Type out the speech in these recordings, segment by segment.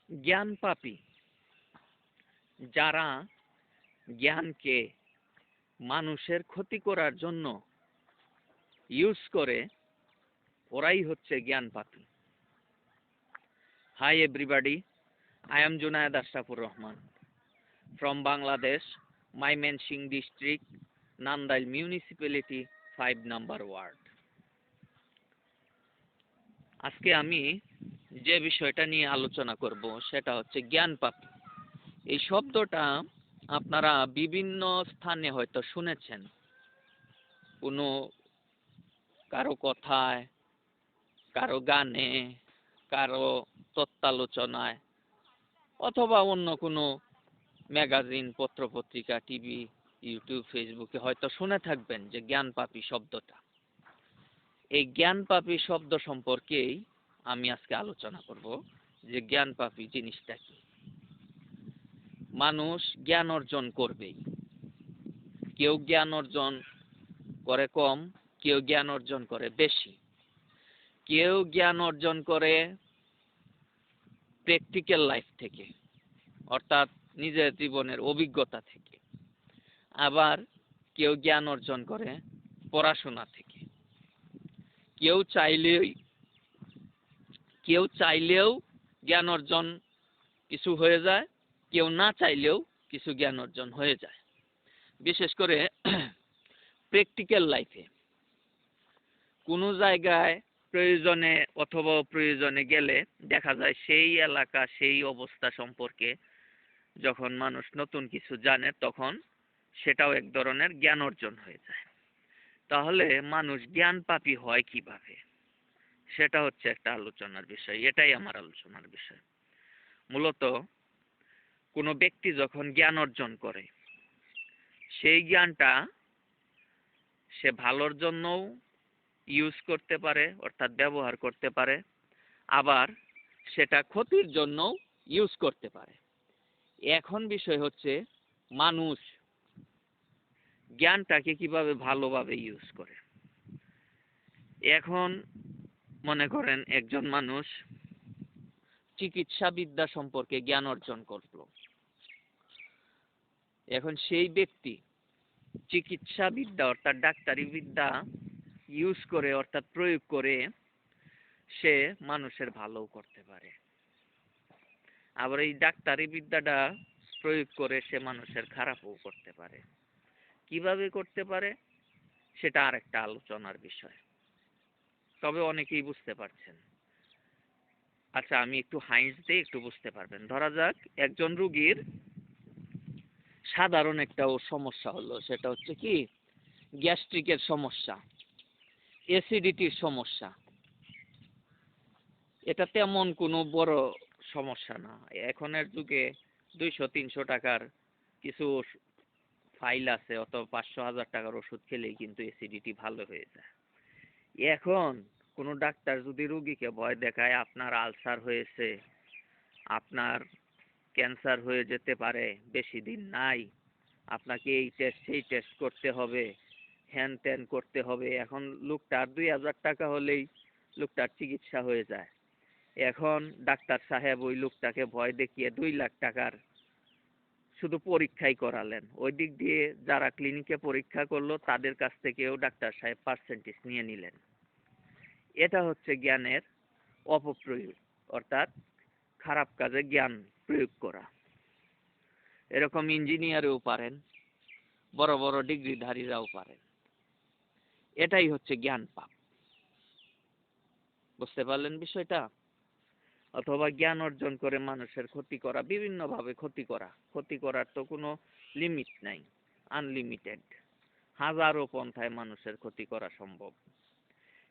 জ্ঞান পাপী যারা জ্ঞানকে মানুষের ক্ষতি করার জন্য ইউজ করে ওরাই হচ্ছে জ্ঞান পাপী। Hi everybody, I am Junaid Ashrafur Rahman from Bangladesh, Mymensingh district, Nandail municipality, 5 number ward. আজকে আমি যে বিষয়টা নিয়ে আলোচনা করব সেটা হচ্ছে জ্ঞান পাপী। এই শব্দটা আপনারা বিভিন্ন স্থানে হয়তো শুনেছেন, কোনো কারো কথায়, কারো গানে, কারো তত্ত্বালোচনায়, অথবা অন্য কোনো ম্যাগাজিন, পত্রপত্রিকা, টিভি, ইউটিউব, ফেসবুকে হয়তো শুনে থাকবেন যে জ্ঞান পাপী শব্দটা। এই জ্ঞান পাপী শব্দ সম্পর্কেই আমি আজকে আলোচনা করব যে জ্ঞান পাপী জিনিসটা কি। মানুষ জ্ঞান অর্জন করবেই, কেউ জ্ঞান অর্জন করে কম, কেউ জ্ঞান অর্জন করে বেশি, কেউ জ্ঞান অর্জন করে প্র্যাকটিক্যাল লাইফ থেকে, অর্থাৎ নিজের জীবনের অভিজ্ঞতা থেকে, আবার কেউ জ্ঞান অর্জন করে পড়াশোনা থেকে। কেউ চাইলেও জ্ঞান অর্জন কিছু হয়ে যায়, কেউ না চাইলেও কিছু জ্ঞান অর্জন হয়ে যায়। বিশেষ করে প্র্যাকটিক্যাল লাইফে কোনো জায়গায় প্রয়োজনে অথবা অপ্রয়োজনে গেলে দেখা যায় সেই এলাকা, সেই অবস্থা সম্পর্কে যখন মানুষ নতুন কিছু জানে তখন সেটাও এক ধরনের জ্ঞান অর্জন হয়ে যায়। তাহলে মানুষ জ্ঞান পাপী হয় কিভাবে, সেটা হচ্ছে একটা আলোচনার বিষয়। এটাই আমার আলোচনার বিষয়। মূলত কোনো ব্যক্তি যখন জ্ঞান অর্জন করে, সেই জ্ঞানটা সে ভালোর জন্যও ইউজ করতে পারে, অর্থাৎ ব্যবহার করতে পারে, আবার সেটা ক্ষতির জন্যও ইউজ করতে পারে। এখন বিষয় হচ্ছে মানুষ জ্ঞানটাকে কিভাবে ভালোভাবে ইউজ করে। এখন মনে করেন একজন মানুষ চিকিৎসা বিদ্যা সম্পর্কে জ্ঞান অর্জন করলো। এখন সেই ব্যক্তি চিকিৎসা বিদ্যা অর্থাৎ ডাক্তারি বিদ্যা ইউজ করে, অর্থাৎ প্রয়োগ করে সে মানুষের ভালো করতে পারে। আবার এই ডাক্তারি বিদ্যাটা প্রয়োগ করে সে মানুষের খারাপও করতে পারে। কিভাবে করতে পারে সেটা আরেকটা আলোচনার বিষয়, তবে অনেকেই বুঝতে পারছেন। আচ্ছা, আমি একটু হাইন্স দিয়ে একটু বুঝতে পারবেন। ধরা যাক একজন রুগীর সাধারণ একটা সমস্যা হলো, সেটা হচ্ছে কি গ্যাস্ট্রিকের সমস্যা, অ্যাসিডিটির সমস্যা। এটা তেমন কোনো বড় সমস্যা না। এখনের যুগে 200-300 টাকার কিছু ফাইল আছে, অথবা 500-1000 টাকার ওষুধ খেলেই কিন্তু অ্যাসিডিটি ভালো হয়ে যায়। এখন কোনো ডাক্তার যদি রুগীকে ভয় দেখায় আপনার আলসার হয়েছে, আপনার ক্যান্সার হয়ে যেতে পারে, বেশি দিন নাই, আপনাকে এই টেস্ট সেই টেস্ট করতে হবে, হ্যান ত্যান করতে হবে, এখন লোকটার 2000 টাকা হলেই লোকটার চিকিৎসা হয়ে যায়। এখন ডাক্তার সাহেব ওই লোকটাকে ভয় দেখিয়ে 2 লাখ টাকার শুধু পরীক্ষাই করালেন। ওই দিক দিয়ে যারা ক্লিনিকে পরীক্ষা করলো তাদের কাছ থেকেও ডাক্তার সাহেব পার্সেন্টেজ নিয়ে নিলেন। এটা হচ্ছে জ্ঞানের অপপ্রয়োগ, অর্থাৎ খারাপ কাজে জ্ঞান প্রয়োগ করা। এরকম ইঞ্জিনিয়ারও পারেন, বড় বড় ডিগ্রিধারীরাও পারেন। এটাই হচ্ছে জ্ঞান পাপ। বুঝতে পারলেন বিষয়টা? অথবা জ্ঞান অর্জন করে মানুষের ক্ষতি করা, বিভিন্নভাবে ক্ষতি করার তো কোনো লিমিট নাই, আনলিমিটেড। হাজারো পন্থায় মানুষের ক্ষতি করা সম্ভব।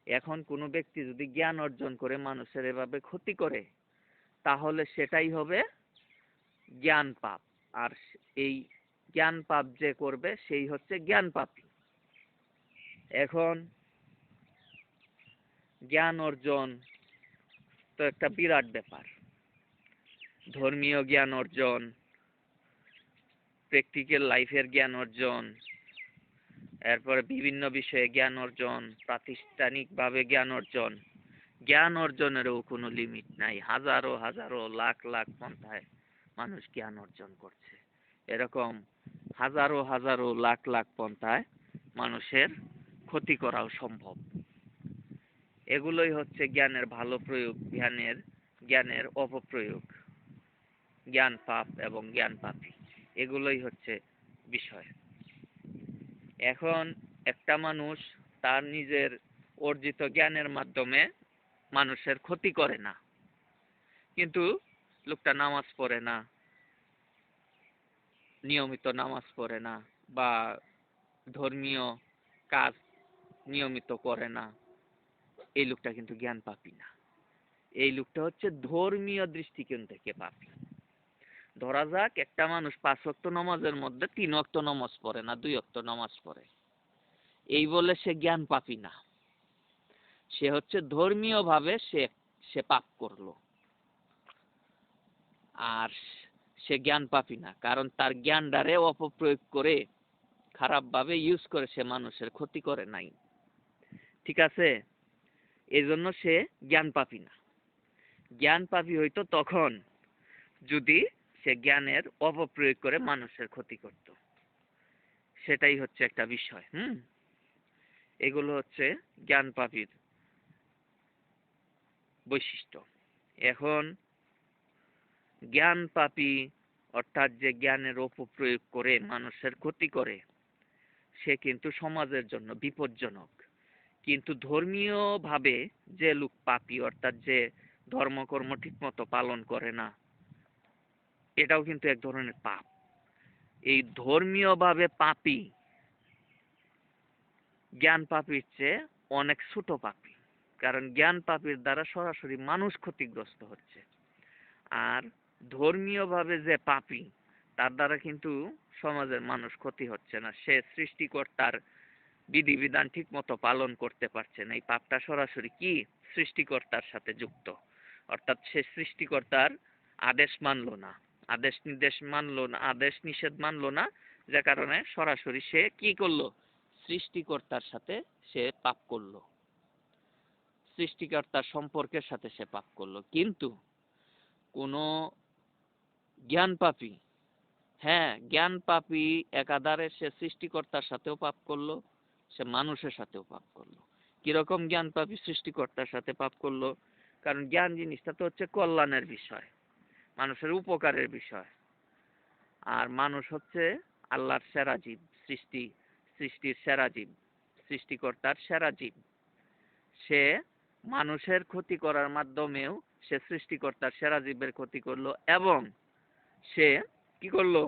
এখন কোনো ব্যক্তি যদি জ্ঞান অর্জন করে মানুষের এভাবে ক্ষতি করে, তাহলে সেটাই হবে জ্ঞান পাপ। আর এই জ্ঞান পাপ যে করবে সেই হচ্ছে জ্ঞান পাপী। এখন জ্ঞান অর্জন তো একটা বিরাট ব্যাপার। ধর্মীয় জ্ঞান অর্জন, প্র্যাকটিক্যাল লাইফের জ্ঞান অর্জন, এরপরে বিভিন্ন বিষয়ে জ্ঞান অর্জন, প্রাতিষ্ঠানিকভাবে জ্ঞান অর্জন, জ্ঞান অর্জনেরও কোনো লিমিট নাই। হাজারো হাজারো লাখ লাখ পন্থায় মানুষ জ্ঞান অর্জন করছে। এরকম হাজারো হাজারো লাখ লাখ পন্থায় মানুষের ক্ষতি করাও সম্ভব। এগুলোই হচ্ছে জ্ঞানের ভালো প্রয়োগ, জ্ঞানের অপপ্রয়োগ, জ্ঞান পাপ এবং জ্ঞান পাপী, এগুলোই হচ্ছে বিষয়। এখন একটা মানুষ তার নিজের অর্জিত জ্ঞানের মাধ্যমে মানুষের ক্ষতি করে না, কিন্তু লোকটা নামাজ পড়ে না, নিয়মিত নামাজ পড়ে না, বা ধর্মীয় কাজ নিয়মিত করে না, এই লোকটা কিন্তু জ্ঞান পাপী না। এই লোকটা হচ্ছে ধর্মীয় দৃষ্টিকোণ থেকে পাপী। ধরা যাক একটা মানুষ 5 ওয়াক্ত নামাজের মধ্যে 3 ওয়াক্ত নামাজ পড়ে না, 2 ওয়াক্ত নামাজ পড়ে, এই বলে সে জ্ঞান পাপী না। সে হচ্ছে ধর্মীয় ভাবে সে পাপ করলো, আর সে জ্ঞান পাপী না, কারণ তার জ্ঞানটারে অপপ্রয়োগ করে, খারাপ ভাবে ইউজ করে সে মানুষের ক্ষতি করে নাই। ঠিক আছে? এই জন্য সে জ্ঞান পাপী না। জ্ঞান পাপী হইতো তখন যদি সে জ্ঞানের অপপ্রয়োগ করে মানুষের ক্ষতি করত। সেটাই হচ্ছে একটা বিষয়। এগুলো হচ্ছে জ্ঞান পাপীর বৈশিষ্ট্য। এখন জ্ঞান পাপী অর্থাৎ যে জ্ঞানের অপপ্রয়োগ করে মানুষের ক্ষতি করে, সে কিন্তু সমাজের জন্য বিপজ্জনক। কিন্তু ধর্মীয় ভাবে যে লোক পাপী, অর্থাৎ যে ধর্মকর্ম ঠিক মতো পালন করে না, এটাও কিন্তু এক ধরনের পাপ। এই ধর্মীয় ভাবে পাপী জ্ঞান পাপীর চেয়ে অনেক ছোট পাপী, কারণ জ্ঞান পাপীর দ্বারা সরাসরি মানুষ ক্ষতিগ্রস্ত হচ্ছে, আর ধর্মীয় ভাবে যে পাপী তার দ্বারা কিন্তু সমাজের মানুষ ক্ষতি হচ্ছে না। সে সৃষ্টিকর্তার বিধিবিধান ঠিক মতো পালন করতে পারছে না। এই পাপটা সরাসরি কি সৃষ্টিকর্তার সাথে যুক্ত, অর্থাৎ সে সৃষ্টিকর্তার আদেশ মানলো না, আদেশ নির্দেশ মানলো না, আদেশ নিষেধ মানলো না, যে কারণে সরাসরি সে কি করলো, সৃষ্টিকর্তার সাথে সে পাপ করলো, সৃষ্টিকর্তার সম্পর্কের সাথে সে পাপ করলো। কিন্তু কোনো জ্ঞান পাপী, হ্যাঁ জ্ঞান পাপী একাধারে সে সৃষ্টিকর্তার সাথেও পাপ করলো, সে মানুষের সাথেও পাপ করলো। কিরকম জ্ঞান পাপী সৃষ্টিকর্তার সাথে পাপ করলো? কারণ জ্ঞান জিনিসটা তো হচ্ছে কল্যাণের বিষয়, মানুষের উপকারের বিষয়। আর মানুষ হচ্ছে আল্লাহর সেরা জীব, সৃষ্টির সেরা জীব, সৃষ্টিকর্তার সেরা জীব। সে মানুষের ক্ষতি করার মাধ্যমেও সে সৃষ্টিকর্তার সেরা জীবের ক্ষতি করলো, এবং সে কি করলো,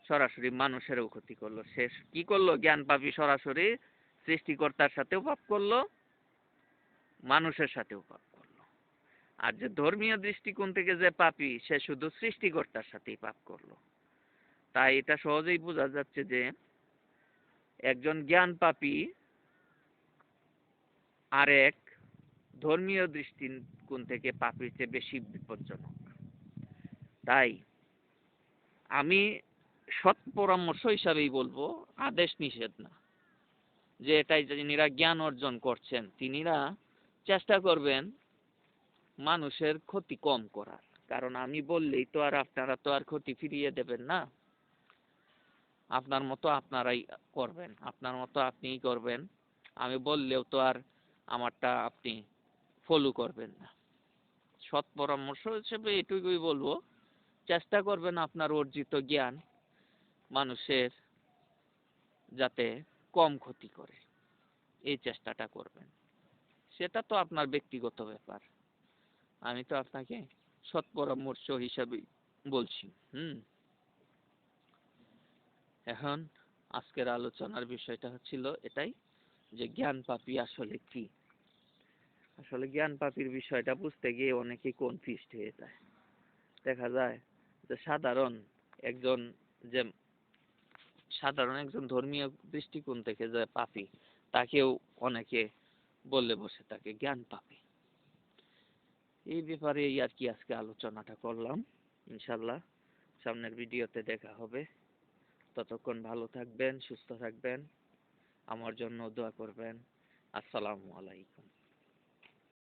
সরাসরি মানুষেরও ক্ষতি করলো। সে কি করলো, জ্ঞান পাপী সরাসরি সৃষ্টিকর্তার সাথেও পাপ করলো, মানুষের সাথেও পাপ করলো। আর যে ধর্মীয় দৃষ্টিকোণ থেকে যে পাপী, সে শুধু সৃষ্টিকর্তার সাথেই পাপ করলো। তাই এটা সহজেই বোঝা যাচ্ছে যে একজন জ্ঞান পাপী আরেক ধর্মীয় দৃষ্টিকোণ থেকে পাপীর চেয়ে বেশি বিপজ্জনক। তাই আমি সৎ পরামর্শ হিসাবেই বলবো, আদেশ নিষেধ না, যে এটাই যিনিরা জ্ঞান অর্জন করছেন তিনিরা চেষ্টা করবেন মানুষের ক্ষতি কম করার। কারণ আমি বললেই তো আর আপনারা তো আর ক্ষতি ফিরিয়ে দেবেন না, আপনার মতো আপনারাই করবেন, আপনার মতো আপনিই করবেন। আমি বললেও তো আর আমারটা আপনি ফলো করবেন না। সৎ পরামর্শ হিসেবে এটুকুই বলবো, চেষ্টা করবেন আপনার অর্জিত জ্ঞান মানুষের যাতে কম ক্ষতি করে, এই চেষ্টাটা করবেন। সেটা তো আপনার ব্যক্তিগত ব্যাপার, আমি তো আপনাকে সৎ পরামর্শ হিসাবেই বলছি। এখন আজকের আলোচনার বিষয়টা হচ্ছিল এটাই, যে জ্ঞান পাপী আসলে কি। আসলে জ্ঞান পাপীর বিষয়টা বুঝতে গিয়ে অনেকেই কনফিউজড হয়ে যায়। দেখা যায় যে যে সাধারণ একজন ধর্মীয় দৃষ্টিকোণ থেকে যে পাপী, তাকেও অনেকে বললে বসে তাকে জ্ঞান পাপী। এই ব্যাপারে আর কি আজকে আলোচনাটা করলাম। ইনশাল্লাহ সামনের ভিডিওতে দেখা হবে। ততক্ষণ ভালো থাকবেন, সুস্থ থাকবেন, আমার জন্য দোয়া করবেন। আসসালামু আলাইকুম।